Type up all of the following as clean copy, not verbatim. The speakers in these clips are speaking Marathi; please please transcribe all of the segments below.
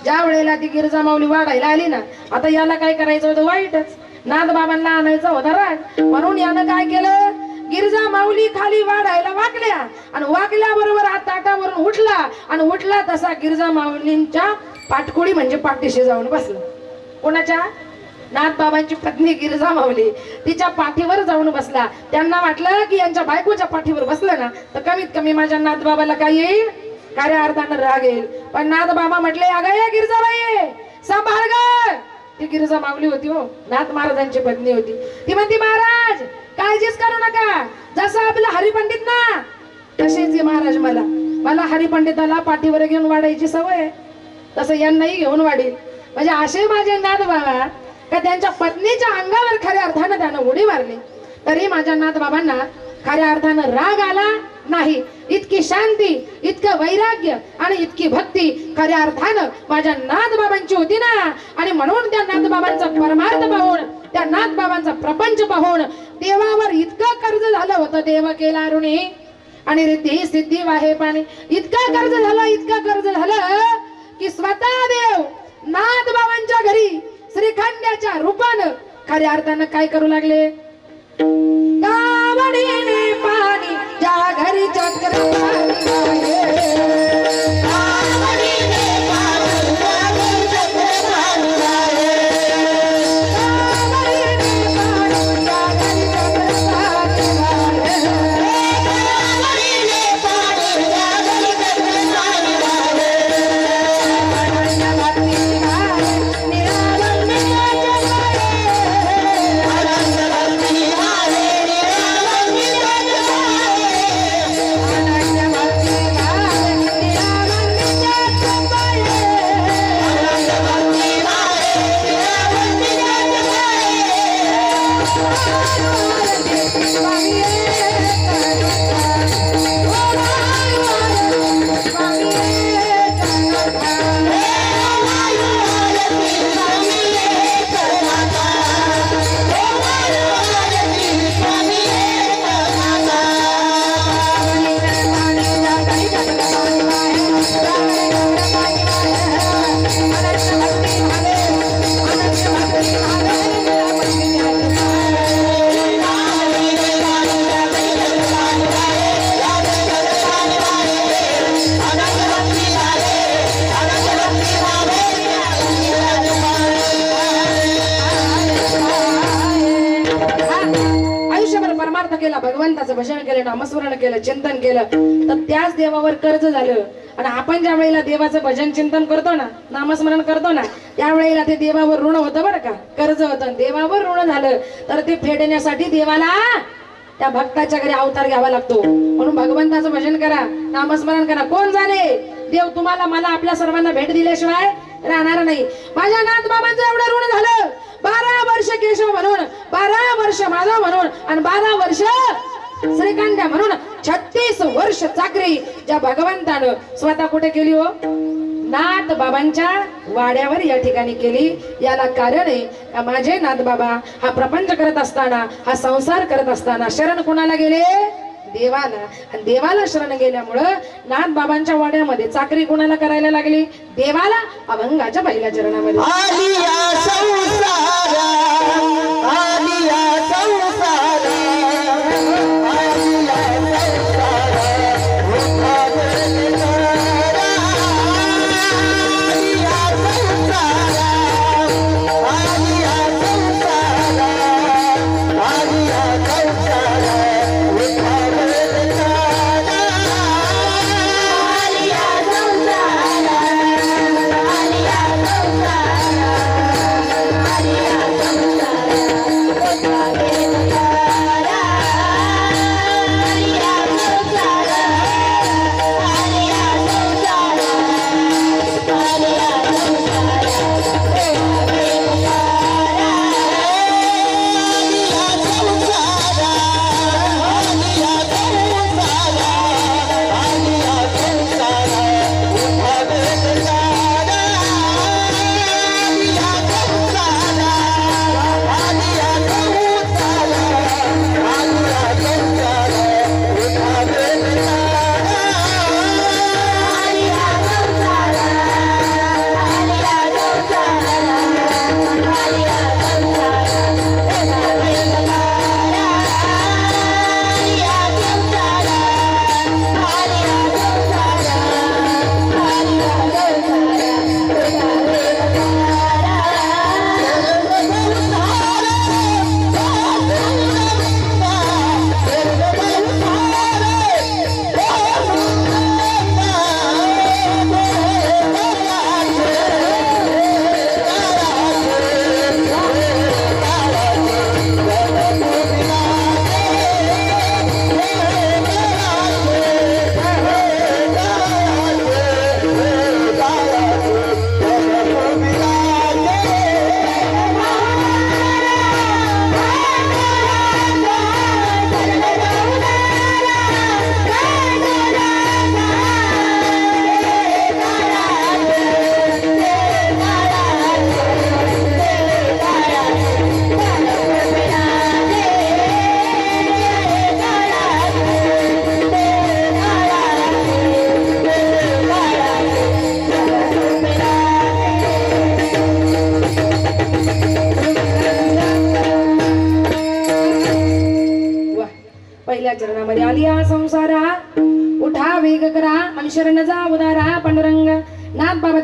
ज्या वेळेला ती गिरजा माऊली वाढायला आली ना, आता याला काय करायचं होतं, वाईटच. नाथ बाबांना आणायचा होता राग, म्हणून यानं काय केलं, गिरजा माऊली खाली वाढायला वाकल्या आणि वाकल्या बरोबर हात ताटावरून उठला आणि उठला तसा गिरजा माऊलींच्या पाटकोळी म्हणजे पाठीशी जाऊन बसला. कोणाच्या? नाथ बाबांची पत्नी गिरजा माऊली तिच्या पाठीवर जाऊन बसला. त्यांना वाटलं की यांच्या बायकोच्या पाठीवर बसलं ना तर कमीत कमी माझ्या नाथ बाबाला काय येईल, खऱ्या अर्थानं राग येईल. पण नाथ बाबा म्हटले, अगं ये गिरजाबाई, सांभाळ ग. ती गिरजा माऊली होती हो, नाथ महाराजांची पत्नी होती. ती म्हणती, महाराज काळजीच करू नका, जसं आपलं हरिपंडित ना तसेच महाराज मला हरिपंडिताला पाठीवर घेऊन वाढायची सवय, तसं यांनाही घेऊन वाढील. म्हणजे असे माझे नाथ बाबा का त्यांच्या पत्नीच्या अंगावर खऱ्या अर्थानं त्यानं उडी मारली, तरी माझ्या नाथ बाबांना खऱ्या अर्थानं राग आला नाही. इतकी शांती, इतकं वैराग्य आणि इतकी भक्ती खऱ्या अर्थानं माझ्या नाथ बाबांची होती ना. आणि म्हणून त्या नाथ बाबांचा परमार्थ पाहून, त्या नाथ बाबांचा प्रपंच पाहून देवावर इतकं कर्ज झालं होतं, देव केला ऋणी आणि रिद्धी सिद्धी वाहे पाणी. इतकं कर्ज झालं की स्वतः देव नाथ बाबांच्या घरी श्रीखंड्याच्या रूपानं खऱ्या अर्थानं काय करू लागले, कावडीने पाणी ज्या घरी चक्र केला, भगवंताचं भजन केलं, नामस्मरण केलं, चिंतन केलं, तर त्याच देवावर कर्ज झालं. आणि आपण ज्या वेळेला देवाचं भजन चिंतन करतो ना, नामस्मरण करतो ना, त्यावेळेला ते देवावर ऋण होतं बरं का, कर्ज होतं. देवावर ऋण झालं तर ते फेडण्यासाठी देवाला त्या भक्ताच्या घरी अवतार घ्यावा लागतो. म्हणून भगवंताचं भजन करा, नामस्मरण करा. कोण जाणे देव तुम्हाला मला आपल्या सर्वांना भेट दिल्याशिवाय राहणार नाही. माझ्या नाथ बाबांचं एवढं ऋण झालं, 12 वर्ष केशव म्हणून, 12 वर्ष माधव म्हणून आणि 12 वर्ष श्रीखंड्या म्हणून 36 वर्ष चाकरी ज्या भगवंतानं स्वतः कुठे केली हो, नाथ बाबांच्या वाड्यावर या ठिकाणी केली. याला कारण आहे माझे नाथ बाबा हा प्रपंच करत असताना, हा संसार करत असताना शरण कोणाला गेले, देवाला. आणि देवाला शरण गेल्यामुळं नाथ बाबांच्या वाड्यामध्ये चाकरी कोणाला करायला लागली, देवाला. अभंगाच्या पहिल्या चरणामध्ये Yeah.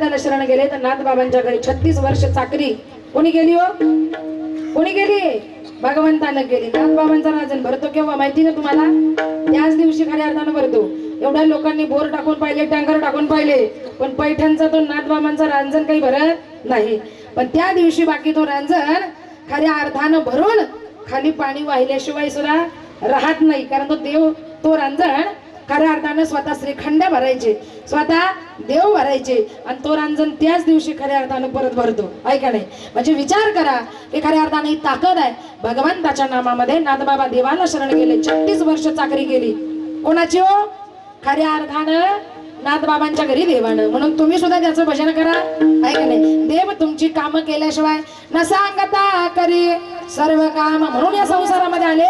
देवाला शरण गेले तर नाथबाबांच्या घरी 36 वर्ष चाकरी कोणी केली हो? कोणी केली? भगवंतानं केली. नाथबाबांचा राजन भरतो केव्हा माहिती ना तुम्हाला? त्याच दिवशी खऱ्या अर्थानं भरतो. एवढ्या लोकांनी बोर टाकून पाहिले, टँकर टाकून पाहिले, पण पैठणचा तो नाथबाबांचा रांजण काही भरत नाही. पण त्या दिवशी बाकी तो रांजण खऱ्या अर्थानं भरून खाली पाणी वाहिल्याशिवाय सुद्धा राहत नाही. कारण तो देव तो रांजण खऱ्या अर्थानं स्वतः श्रीखंड भरायचे, स्वतः देव भरायचे आणि तो रांजण त्याच दिवशी खऱ्या अर्थानं परत भरतो. ऐका नाही म्हणजे विचार करा की खऱ्या अर्थाने ही ताकद आहे भगवंताच्या नामामध्ये. नाथबाबा देवाला शरण गेले, 36 वर्ष चाकरी केली. कोणाची हो? खऱ्या अर्थानं नाथबाबांच्या घरी देवानं. म्हणून तुम्ही सुद्धा त्याचं भजन करा. ऐका नाही देव तुमची कामं केल्याशिवाय न सांगता करी सर्व काम. म्हणून या संसारामध्ये आले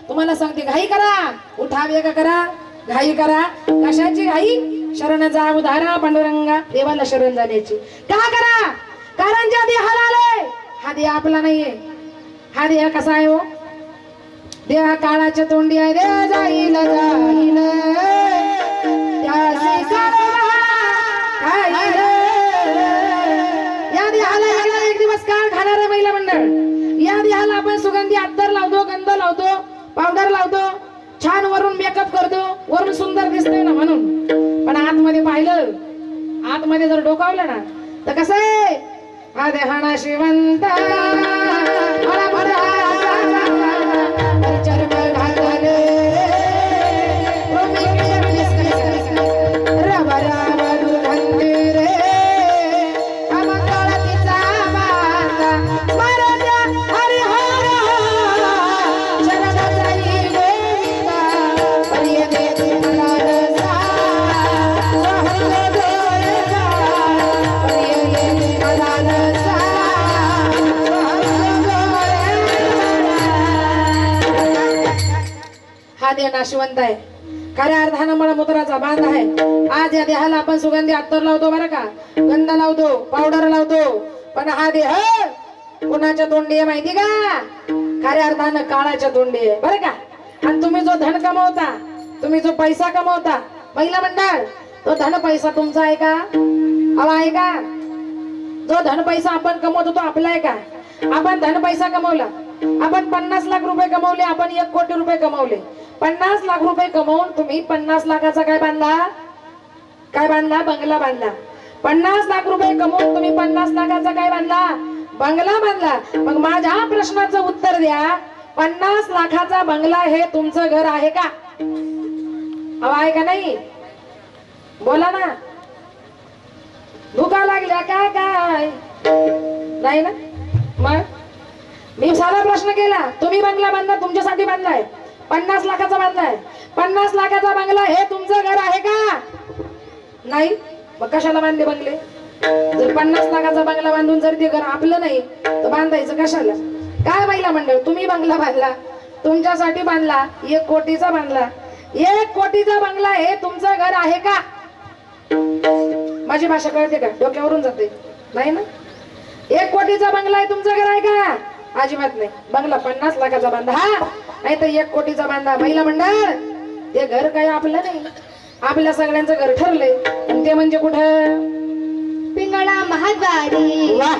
तुम्हाला सांगते घाई करा, उठा वेग करा, घाई करा. कशाची घाई? शरण जा उधारा पांडुरंगा, देवाला शरण जाण्याची. का करा? कारण ज्या देहाला आले हा देह आपला नाहीये. हा देह कसा आहे हो? देह काळाच्या तोंडी आहे. देह जाईल जाईल त्यासी सर्व खाईल. या देहाला याला एक दिवस काळ खाणार आहे महिला मंडळ. या देहाला आपण सुगंधी अत्तर लावतो, गंध लावतो, पावडर लावतो, छान वरून मेकअप करतो, वरून सुंदर दिसतोय ना म्हणून. पण आतमध्ये पाहिलं, आतमध्ये जर डोकावलं ना तर कसं आहे? हा देहाना शिवंत नाशिवंत आहे. खऱ्या अर्थानं मळमूत्राचा बांध आहे. आज या देहाला आपण सुगंधी अत्तर लावतो बरं का, गंध लावतो, पावडर लावतो, पण हा देह कुणाच्या तोंडी आहे माहिती का? खऱ्या अर्थानं काळाच्या तोंडी आहे बरं का. आणि तुम्ही जो धन कमवता, तुम्ही जो पैसा कमवता महिला मंडळ, तो धन पैसा तुमचा आहे का? अहो आहे का? जो धन पैसा आपण कमवतो तो आपला आहे का? आपण धन पैसा कमवला, आपण 50 लाख रुपये कमवले, आपण 1 कोटी रुपये कमवले. 50 लाख रुपये कमवून तुम्ही 50 लाखाचा काय बांधला? काय बांधला? बंगला बांधला. 50 लाख रुपये कमवून तुम्ही 50 लाखाचा काय बांधला? बंगला बांधला. मग माझ्या प्रश्नाचं उत्तर द्या, 50 लाखाचा बंगला हे तुमचं घर आहे का? अहो आहे का नाही? बोला ना. भुका लागल्या का काय? नाही ना. मग मी साधा प्रश्न केला, तुम्ही बंगला बांधला, तुमच्यासाठी बांधलाय, 50 लाखाचा बांधलाय. 50 लाखाचा बंगला हे तुमचं घर आहे का? नाही. मग कशाला बांधले बंगले? जर 50 लाखाचा बंगला बांधून जर ते घर आपलं नाही तर बांधायचं कशाला? काय महिला मंडळ, तुम्ही बंगला बांधला, तुमच्यासाठी बांधला, 1 कोटीचा बांधला. 1 कोटीचा बंगला हे तुमचं घर आहे का? माझी भाषा कळते का? डोक्यावरून जाते नाही ना. 1 कोटीचा बंगला आहे तुमचं घर आहे का? अजिबात नाही. बंगला 50 लाखाचा बांधा, नाही तर 1 कोटीचा बांधा. महिला मंडळ, ते घर काही आपलं नाही, आपल्या सगळ्यांचं घर ठरलंय. आणि ते म्हणजे कुठं? पिंगळा महाद्वारी. वाह.